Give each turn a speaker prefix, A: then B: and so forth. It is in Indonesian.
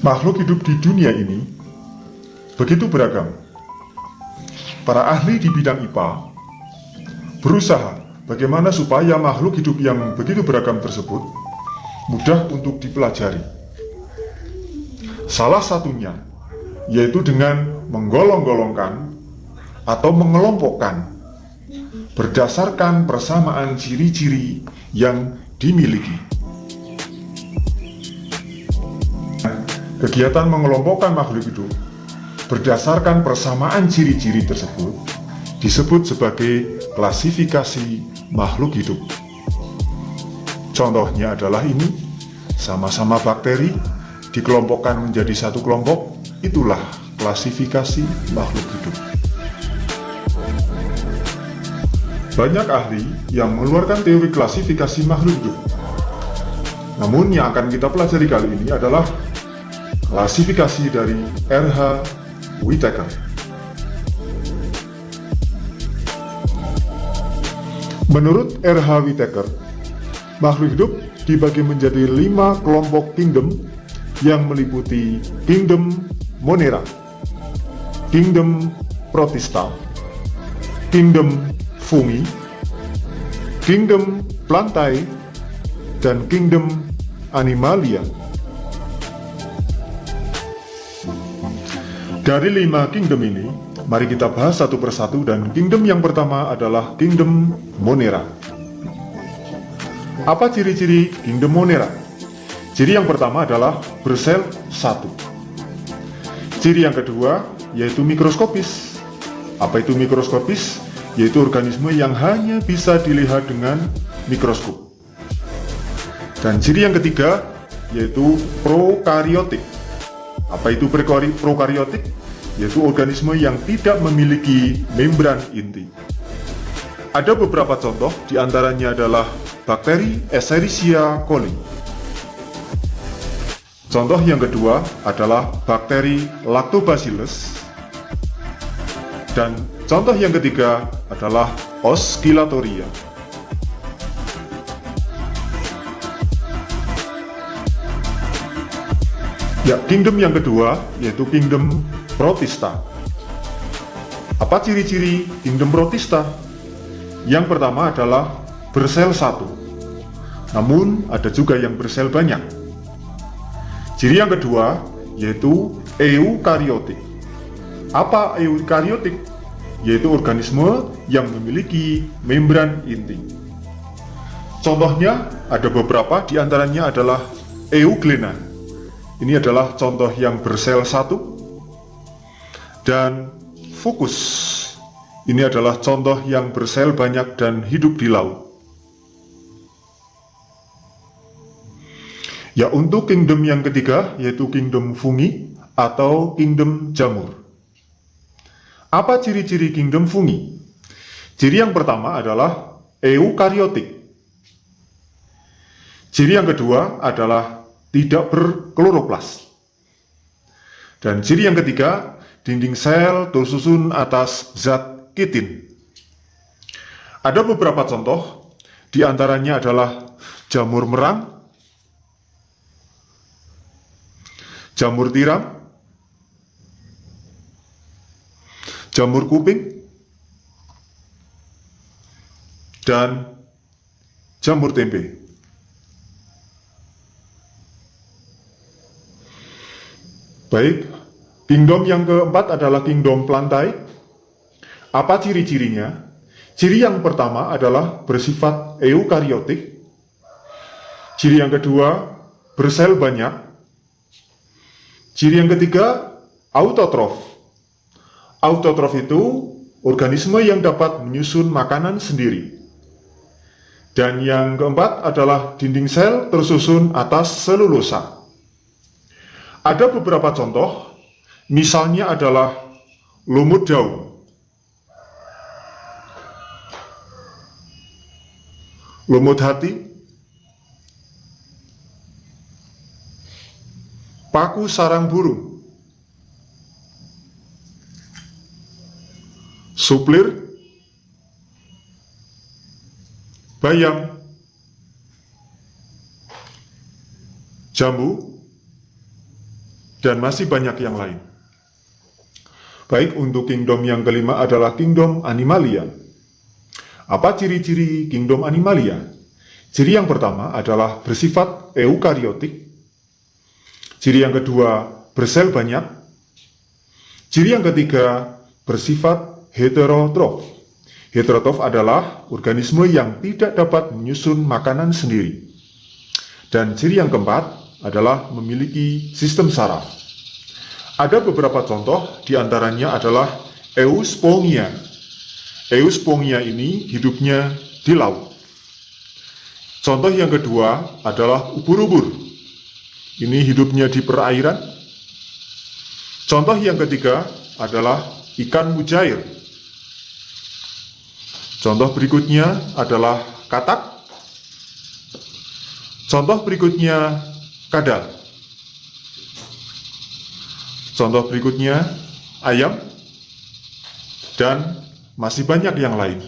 A: Makhluk hidup di dunia ini begitu beragam. Para ahli di bidang IPA berusaha bagaimana supaya makhluk hidup yang begitu beragam tersebut mudah untuk dipelajari. Salah satunya yaitu dengan menggolong-golongkan atau mengelompokkan berdasarkan persamaan ciri-ciri yang dimiliki. Kegiatan mengelompokkan makhluk hidup berdasarkan persamaan ciri-ciri tersebut disebut sebagai klasifikasi makhluk hidup. Contohnya adalah ini, sama-sama bakteri dikelompokkan menjadi satu kelompok, itulah klasifikasi makhluk hidup. Banyak ahli yang mengeluarkan teori klasifikasi makhluk hidup. Namun yang akan kita pelajari kali ini adalah klasifikasi dari R.H. Whittaker. Menurut R.H. Whittaker, makhluk hidup dibagi menjadi 5 kelompok kingdom yang meliputi kingdom Monera, kingdom Protista, kingdom Fungi, kingdom Plantae, dan kingdom Animalia. Dari 5 kingdom ini, mari kita bahas satu persatu, dan kingdom yang pertama adalah kingdom Monera. Apa ciri-ciri kingdom Monera? Ciri yang pertama adalah bersel satu. Ciri yang kedua yaitu mikroskopis. Apa itu mikroskopis? Yaitu organisme yang hanya bisa dilihat dengan mikroskop. Dan ciri yang ketiga yaitu prokariotik. Apa itu prokariotik? Yaitu organisme yang tidak memiliki membran inti. Ada beberapa contoh, diantaranya adalah bakteri Escherichia coli. Contoh yang kedua adalah bakteri Lactobacillus. Dan contoh yang ketiga adalah Oscillatoria. Ya, kingdom yang kedua yaitu kingdom Protista. Apa ciri-ciri kingdom Protista? Yang pertama adalah bersel satu. Namun ada juga yang bersel banyak. Ciri yang kedua yaitu eukariotik. Apa eukariotik? Yaitu organisme yang memiliki membran inti. Contohnya ada beberapa, diantaranya adalah Euglena. Ini adalah contoh yang bersel satu. Dan Fucus. Ini adalah contoh yang bersel banyak dan hidup di laut. Ya, untuk kingdom yang ketiga yaitu kingdom fungi atau kingdom jamur. Apa ciri-ciri kingdom fungi? Ciri yang pertama adalah eukariotik. Ciri yang kedua adalah tidak berkloroplas. Dan ciri yang ketiga, dinding sel tersusun atas zat kitin. Ada beberapa contoh, diantaranya adalah jamur merang, jamur tiram, jamur kuping, dan jamur tempe. Baik, kingdom yang keempat adalah kingdom Plantae. Apa ciri-cirinya? Ciri yang pertama adalah bersifat eukariotik. Ciri yang kedua, bersel banyak. Ciri yang ketiga, autotrof. Autotrof itu organisme yang dapat menyusun makanan sendiri. Dan yang keempat adalah dinding sel tersusun atas selulosa. Ada beberapa contoh, misalnya adalah lumut daun, lumut hati, paku sarang burung, suplir, bayam, jambu, dan masih banyak yang lain. Baik, untuk kingdom yang kelima adalah kingdom Animalia. Apa ciri-ciri kingdom Animalia? Ciri yang pertama adalah bersifat eukariotik. Ciri yang kedua, bersel banyak. Ciri yang ketiga, bersifat heterotrof. Heterotrof adalah organisme yang tidak dapat menyusun makanan sendiri. Dan ciri yang keempat adalah memiliki sistem saraf. Ada beberapa contoh, diantaranya adalah Euspongia. Euspongia ini hidupnya di laut. Contoh yang kedua adalah ubur-ubur. Ini hidupnya di perairan. Contoh yang ketiga adalah ikan mujair. Contoh berikutnya adalah katak. Contoh berikutnya kadal. Contoh berikutnya ayam, dan masih banyak yang lain.